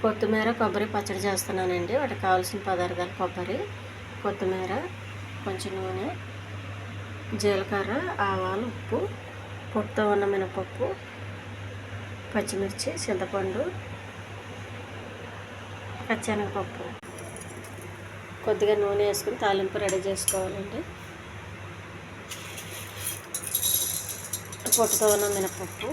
కొత్తిమీర కొబ్బరి పచ్చడి చేస్తున్నానండి. వాటికి కావాల్సిన పదార్థాలు కొబ్బరి, కొత్తిమీర, కొంచెం నూనె, జీలకర్ర, ఆవాలు, ఉప్పు, పొట్టుతో ఉన్న మినపప్పు, పచ్చిమిర్చి, చింతపండు, పచ్చెనగపప్పు. కొద్దిగా నూనె వేసుకుని తాలింపు రెడీ చేసుకోవాలండి. పొట్టుతో ఉన్న మినపప్పు,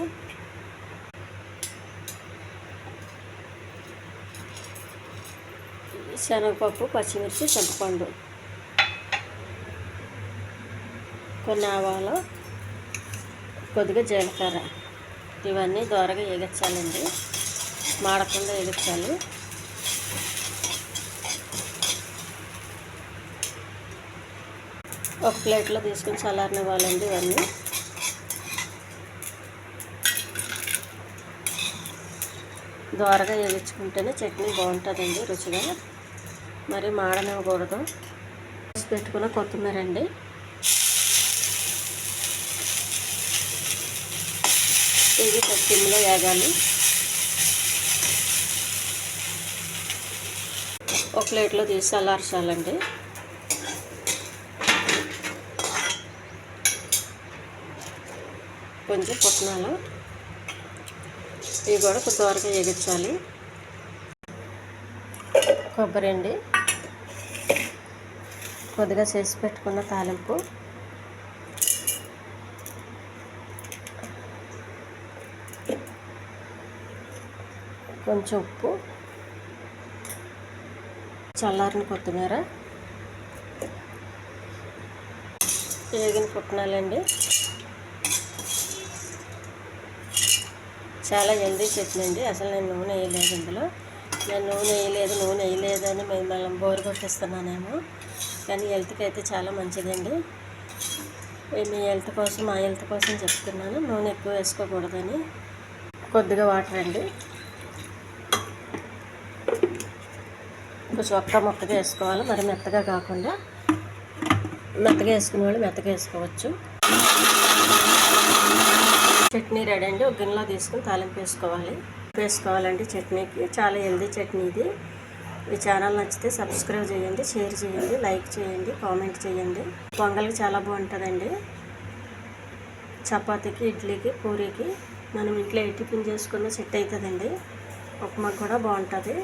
శనగపప్పు, పచ్చిమిర్చి, చింతపండు, కొన్ని ఆవాలు, కొద్దిగా జీలకర్ర. ఇవన్నీ దోరగా వేగించాలండి, మాడకుండా వేగించాలి. ఒక ప్లేట్లో తీసుకుని చల్లారనివ్వాలండి. ఇవన్నీ దోరగా వేయించుకుంటేనే చట్నీ బాగుంటుందండి, రుచిగా. మరి మాడనివ్వకూడదు. పెట్టుకున్న కొత్తిమీర అండి, ఇది సిమ్లో వేగాలి. ఒక ప్లేట్లో తీసి చల్లార్చాలండి. కొంచెం పుట్నాలు, ఇవి కూడా దోరగా వేగించాలి. కొబ్బరి అండి, కొద్దిగా చేసి పెట్టుకున్న తాలింపు, కొంచెం ఉప్పు, చల్లారిన కొత్తిమీర, వేగిన పుట్నాలండి. చాలా హెల్దీ చట్నీ అండి. అసలు నేను నూనె వేయలేదు ఇందులో. నూనె వేయలేదని మిమ్మల్ని బోరు కొట్టిస్తున్నానేమో, కానీ హెల్త్కి అయితే చాలా మంచిదండి. మీ హెల్త్ కోసం, మా హెల్త్ కోసం చెప్తున్నాను. నూనె ఎక్కువ వేసుకోకూడదని. కొద్దిగా వాటర్ అండి, కొంచెం మొక్కగా వేసుకోవాలి, మరి మెత్తగా కాకుండా. మెత్తగా వేసుకునే వాళ్ళు మెత్తగా వేసుకోవచ్చు. చట్నీ రెడీ అండి. ఒక గిన్నెలో తీసుకుని తాలింపు వేసుకోవాలండి చట్నీకి. చాలా హెల్దీ చట్నీ ఇది. ఈ ఛానల్ నచ్చితే సబ్స్క్రైబ్ చేయండి, షేర్ చేయండి, లైక్ చేయండి, కామెంట్ చేయండి. పొంగల్కి చాలా బాగుంటుందండి. చపాతీకి, ఇడ్లీకి, పూరీకి మనం ఇంట్లో ఏ టిఫిన్ చేసుకున్న సెట్ అవుతుందండి. ఉప్మాకు కూడా బాగుంటుంది.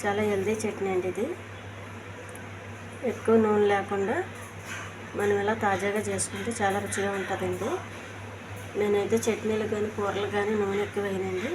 చాలా హెల్దీ చట్నీ అండి ఇది. ఎక్కువ నూనె లేకుండా మనం ఇలా తాజాగా చేసుకుంటే చాలా రుచిగా ఉంటుందండి. నేనైతే చట్నీలు కానీ కూరలు కానీ నూనె ఎక్కువ వేయనండి.